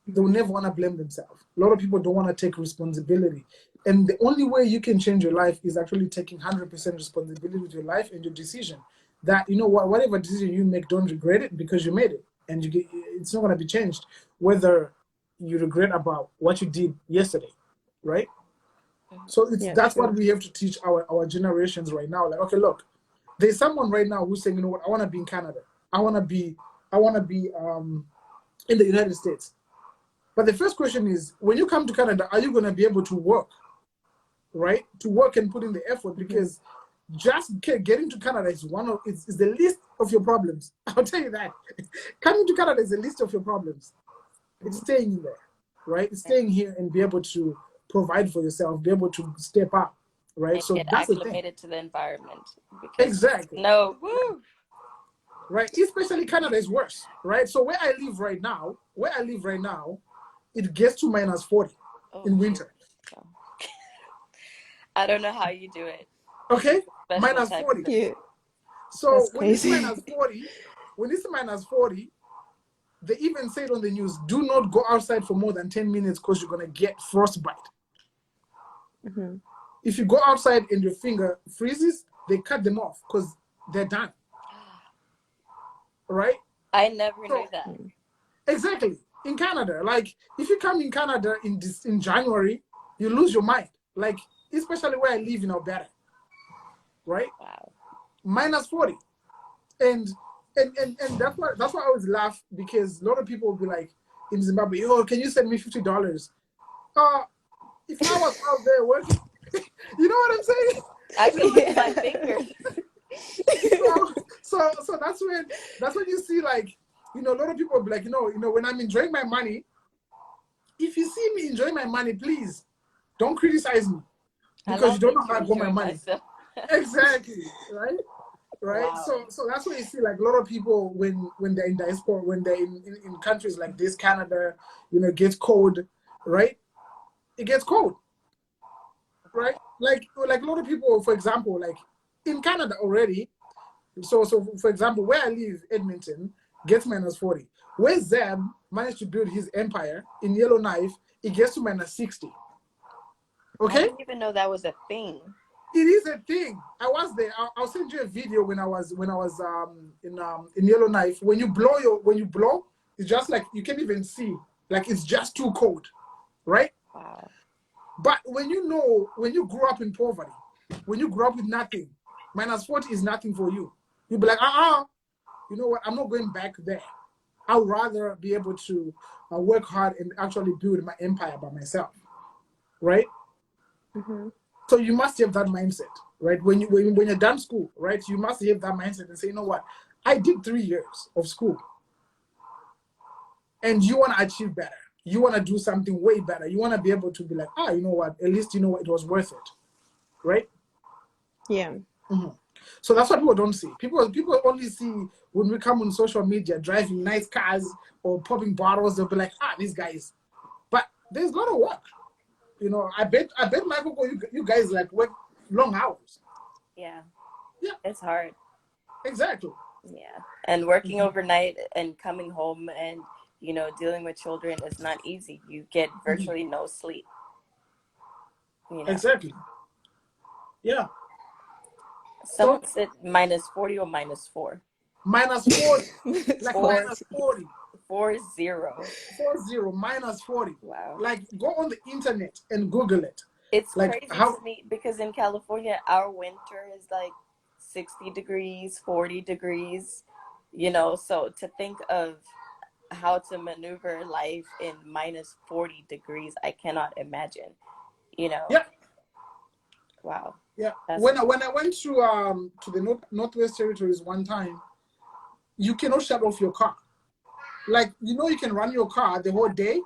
They will never want to blame themselves. A lot of people don't want to take responsibility. And the only way you can change your life is actually taking 100% responsibility with your life and your decision. That, you know what, whatever decision you make, don't regret it, because you made it. And it's not going to be changed, whether you regret about what you did yesterday, right? So that's what we have to teach our generations right now. Like, okay, look, there's someone right now who's saying, you know what, I want to be in Canada. I want to be in the United States. But the first question is, when you come to Canada, are you going to be able to work, right? To work and put in the effort, because just getting to Canada is is the least of your problems. I'll tell you that. Coming to Canada is the least of your problems. It's staying there, right? It's staying here and be able to provide for yourself, be able to step up, right? And So get that's the thing. acclimated to the environment. Because Exactly. no, woo. Right? Especially Canada is worse, right? So where I live right now, it gets to minus 40 in winter. Oh. I don't know how you do it. Okay? Special Minus type 40. of- Cute. So That's when it's crazy. minus 40, they even said on the news, do not go outside for more than 10 minutes because you're going to get frostbite. If you go outside and your finger freezes, they cut them off because they're done. Right? I never knew that. Exactly. In Canada, like if you come in Canada in January, you lose your mind. Like especially where I live in Alberta, right? Wow. Minus 40, and that's why I always laugh because a lot of people will be like in Zimbabwe, oh, can you send me $50? If I was out there working, you know what I'm saying? I can lick my fingers. So that's when you see like, you know, a lot of people will be like, you know, when I'm enjoying my money, if you see me enjoying my money, please don't criticize me because you don't know how I got my money. Exactly, right? Wow. So that's why you see like a lot of people when they're in diaspora, when they're in countries like this, Canada, you know, it gets cold, right? It gets cold, right? Like a lot of people, for example, like in Canada already. So for example, where I live, Edmonton, gets minus 40. Where Zeb managed to build his empire in Yellowknife, it gets to minus 60. Okay? I didn't even know that was a thing. It is a thing. I was there. I'll send you a video when I was in Yellowknife. When you blow, it's just like you can't even see. Like it's just too cold, right? Wow. But when you grew up in poverty, when you grew up with nothing, minus 40 is nothing for you. You'll be like, you know what? I'm not going back there. I'd rather be able to work hard and actually build my empire by myself, right? So you must have that mindset, right? When you're done school, right? You must have that mindset and say, you know what? I did 3 years of school, and you want to achieve better. You want to do something way better. You want to be able to be like, you know what? At least you know what, it was worth it, right? Yeah. So that's what people don't see. People only see when we come on social media driving nice cars or popping bottles. They'll be like, these guys. But there's a lot of work. You know, I bet Michael, you guys like work long hours. Yeah. Yeah. It's hard. Exactly. Yeah. And working overnight and coming home and, you know, dealing with children is not easy. You get virtually no sleep. You know? Exactly. Yeah. Someone said minus 40 or minus 4. Minus 40. Like 4, minus 40. 40. 40, minus 40. Wow. Like go on the internet and Google it. It's like crazy to me because in California, our winter is like 60 degrees, 40 degrees, you know, so to think of how to maneuver life in minus 40 degrees, I cannot imagine, you know. Yeah. Wow. Yeah. When I went to the Northwest Territories one time, you cannot shut off your car. Like, you know, you can run your car the whole day.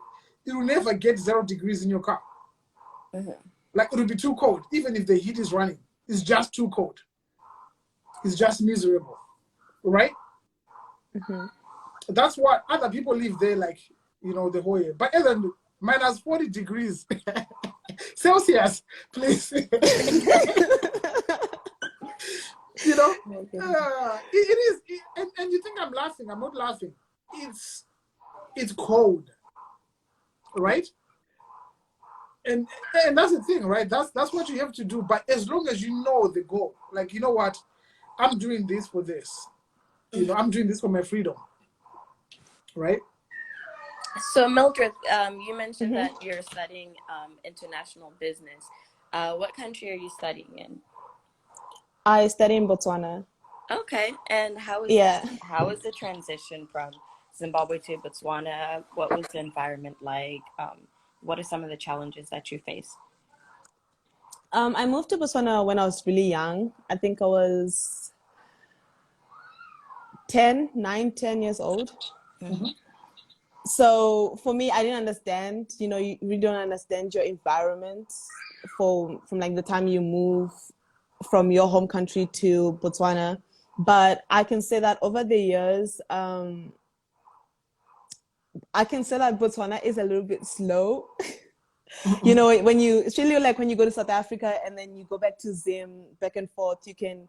It will never get 0 degrees in your car. Like, it will be too cold. Even if the heat is running, it's just too cold. It's just miserable, right? That's what other people live there, like, you know, the whole year. But other than minus 40 degrees Celsius, please. You know, it is, and you think I'm laughing. I'm not laughing. It's cold, right? And that's the thing, right? That's what you have to do. But as long as you know the goal, like, you know what, I'm doing this for this. You know, I'm doing this for my freedom, right? So Mildred, you mentioned that you're studying international business. What country are you studying in? I study in Botswana. Okay, and how is the transition from Zimbabwe to Botswana? What was the environment like? What are some of the challenges that you face? I moved to Botswana when I was really young. I think I was 10 years old. Mm-hmm. So for me, I didn't understand, you know, you really don't understand your environment from like the time you move from your home country to Botswana. But I can say that over the years, I can say that Botswana is a little bit slow. You know, when you, it's really like when you go to South Africa and then you go back to Zim, back and forth, you can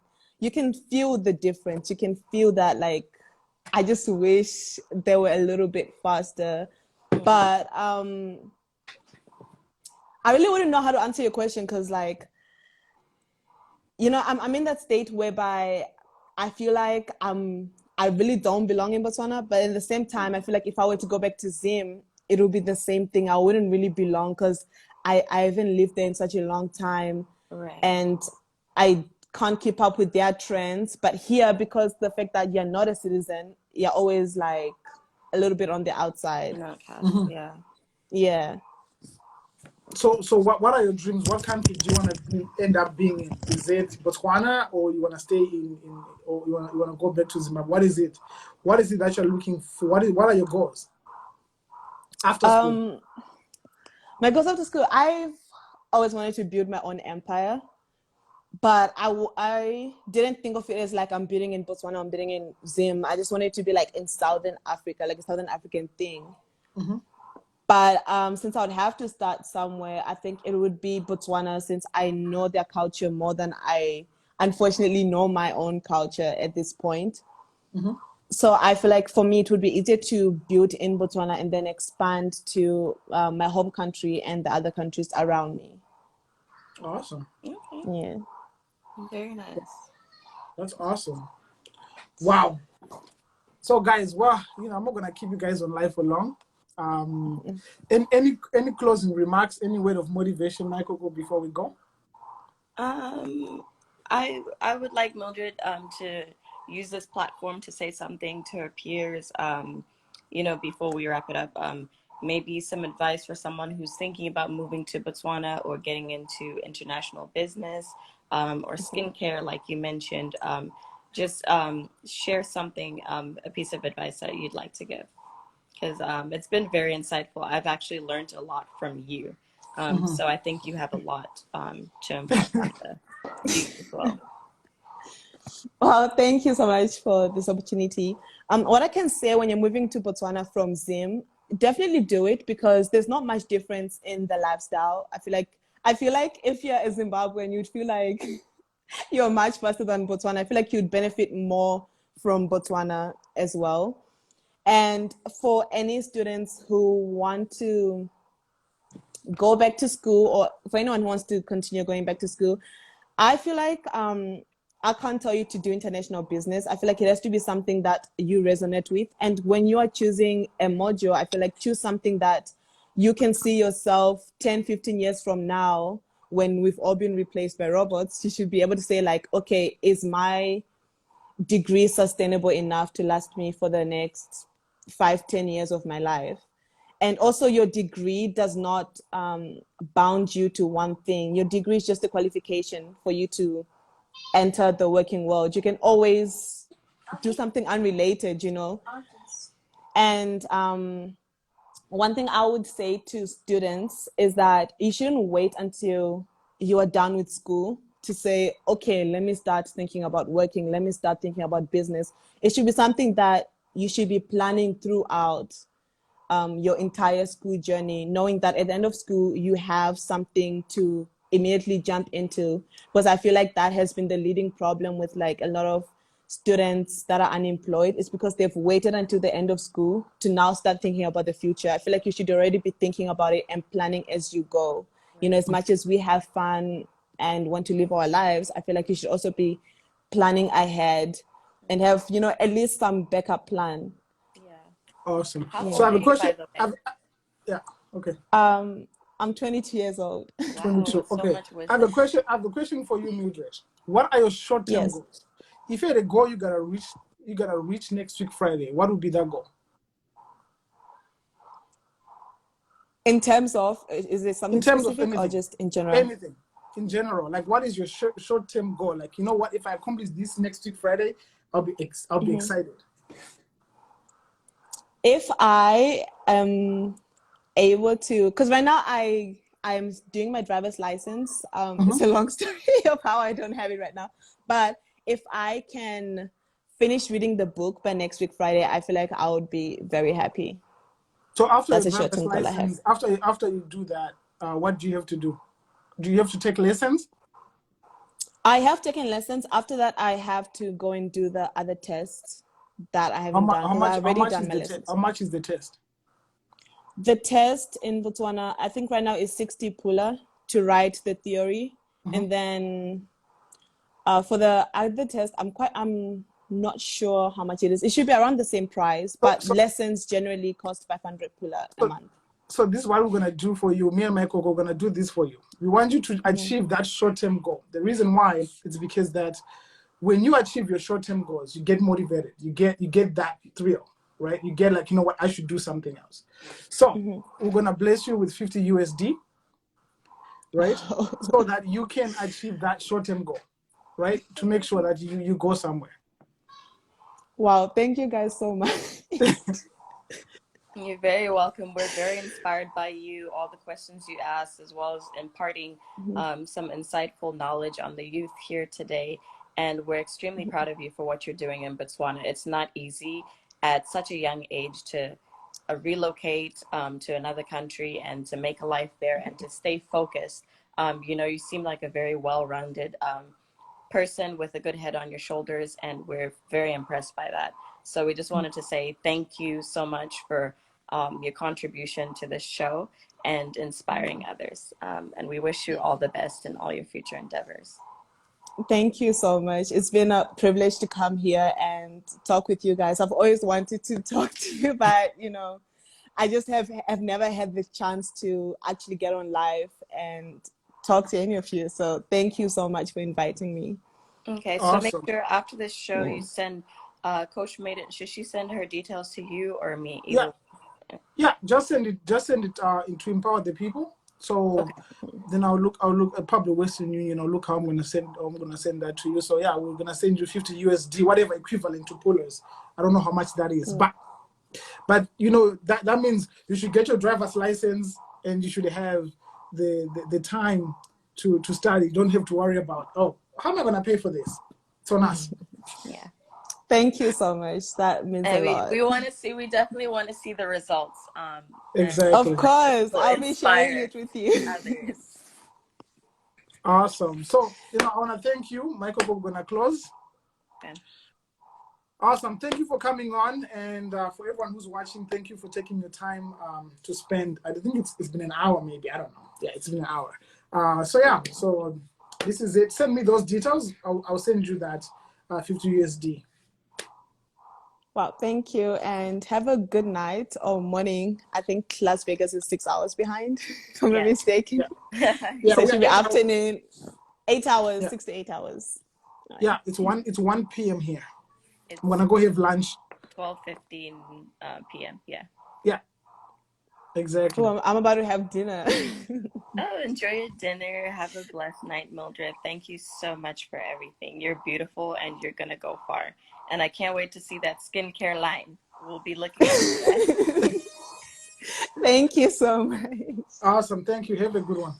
feel the difference. You can feel that, like, I just wish they were a little bit faster. But I really wouldn't know how to answer your question because, like, you know, I'm in that state whereby I feel like I really don't belong in Botswana, but at the same time, I feel like if I were to go back to Zim, it would be the same thing. I wouldn't really belong because I haven't lived there in such a long time, Right. and I can't keep up with their trends. But here, because the fact that you're not a citizen, you're always like a little bit on the outside. No, yeah. Yeah. So what are your dreams? What country do you want to end up being in? Is it Botswana, or you want to stay in or you want to go back to Zimbabwe? What is it? What is it that you're looking for? What are your goals after school? My goals after school, I've always wanted to build my own empire, but I didn't think of it as like I'm building in Botswana, I'm building in Zim. I just wanted it to be like in Southern Africa, like a Southern African thing. Mm-hmm. But since I would have to start somewhere, I think it would be Botswana, since I know their culture more than I unfortunately know my own culture at this point. Mm-hmm. So I feel like for me, it would be easier to build in Botswana and then expand to my home country and the other countries around me. Awesome. Okay. Yeah. Very nice. That's awesome. Wow. So guys, well, you know, I'm not gonna keep you guys on live for long. Any closing remarks, any word of motivation, Amaikoko, before we go? I would like Mildred to use this platform to say something to her peers, you know, before we wrap it up. Maybe some advice for someone who's thinking about moving to Botswana or getting into international business, or skincare, like you mentioned. Just share something, a piece of advice that you'd like to give, because it's been very insightful. I've actually learned a lot from you. So I think you have a lot to impart on the youth as well. Well, thank you so much for this opportunity. What I can say, when you're moving to Botswana from Zim, definitely do it, because there's not much difference in the lifestyle. I feel like if you're a Zimbabwean, you'd feel like you're much faster than Botswana. I feel like you'd benefit more from Botswana as well. And for any students who want to go back to school, or for anyone who wants to continue going back to school, I feel like I can't tell you to do international business. I feel like it has to be something that you resonate with. And when you are choosing a module, I feel like choose something that you can see yourself 10, 15 years from now, when we've all been replaced by robots. You should be able to say, like, okay, is my degree sustainable enough to last me for the next 5, 10 years of my life? And also, your degree does not bound you to one thing. Your degree is just a qualification for you to enter the working world. You can always do something unrelated, you know. And one thing I would say to students is that you shouldn't wait until you are done with school to say, okay, let me start thinking about working, let me start thinking about business. It should be something that you should be planning throughout your entire school journey, knowing that at the end of school, you have something to immediately jump into. Because I feel like that has been the leading problem with like a lot of students that are unemployed, is because they've waited until the end of school to now start thinking about the future. I feel like you should already be thinking about it and planning as you go. You know, as much as we have fun and want to live our lives, I feel like you should also be planning ahead and have, you know, at least some backup plan. Awesome. How So I have a old are you, question. by the way? Yeah. Okay. I'm 22 years old. Wow, 22. so Okay. much I have a wisdom. question. I have a question for you, Mildred. What are your short-term Yes. goals? If you had a goal you gotta reach next week Friday, what would be that goal? In terms of, is it something In terms of specific or anything. just in general? Anything. in general, like what is your short-term goal? Like, you know what, if I accomplish this next week Friday, I'll be excited. If I am able to, because right now I'm doing my driver's license. It's a long story of how I don't have it right now. But if I can finish reading the book by next week Friday, I feel like I would be very happy. So after That's your a driver's short-term goal I have. license, after you do that, what do you have to do? Do you have to take lessons? I have taken lessons. After that, I have to go and do the other tests that I haven't done because I've already done my lessons. How much is the test? The test in Botswana, I think right now is 60 pula to write the theory. And then for the other test, I'm not sure how much it is. It should be around the same price, but lessons generally cost 500 pula a month. So this is what we're gonna do for you. Me and Michael are gonna do this for you. We want you to achieve that short-term goal. The reason why is because that when you achieve your short-term goals, you get motivated. You get that thrill, right? You get like, you know what, I should do something else. So we're gonna bless you with 50 USD, right? So that you can achieve that short-term goal, right? To make sure that you go somewhere. Wow, thank you guys so much. You're very welcome. We're very inspired by you, all the questions you asked, as well as imparting some insightful knowledge on the youth here today. And we're extremely proud of you for what you're doing in Botswana. It's not easy at such a young age to relocate to another country and to make a life there and to stay focused. You know, you seem like a very well-rounded person with a good head on your shoulders, and we're very impressed by that. So we just wanted to say thank you so much for your contribution to this show and inspiring others. And we wish you all the best in all your future endeavors. Thank you so much. It's been a privilege to come here and talk with you guys. I've always wanted to talk to you, but you know, I just have never had the chance to actually get on live and talk to any of you. So thank you so much for inviting me. Okay, so Awesome. make sure after this show you send Coach Maiden. Should she send her details to you or me? Yeah, just send it to empower the people. So then I'll look at probably Western Union. I'll look how I'm gonna send that to you. So yeah, we're gonna send you 50 USD, whatever equivalent to pullers. I don't know how much that is, but you know that means you should get your driver's license and you should have the time to study. You don't have to worry about, oh, how am I gonna pay for this? It's on us. Yeah. Thank you so much. That means a lot. We definitely want to see the results. Exactly. Of course, I'll be sharing it with you. Others. Awesome. So, you know, I want to thank you. Michael, we're going to close. Okay. Awesome. Thank you for coming on. And for everyone who's watching, thank you for taking your time to spend. I think it's been an hour, maybe. I don't know. Yeah, it's been an hour. So this is it. Send me those details. I'll send you that 50 USD. Wow, thank you. And have a good night or morning. I think Las Vegas is 6 hours behind, if I'm not mistaken. Yeah. So it should be afternoon, 8 hours, 6 to 8 hours. Right. Yeah, it's 1 p.m. here. I'm gonna go have lunch. 12:15 p.m. Yeah. Yeah. Exactly. Well, I'm about to have dinner. Oh, enjoy your dinner. Have a blessed night, Mildred. Thank you so much for everything. You're beautiful and you're gonna go far. And I can't wait to see that skincare line. We'll be looking at that. Thank you so much. Awesome. Thank you. Have a good one.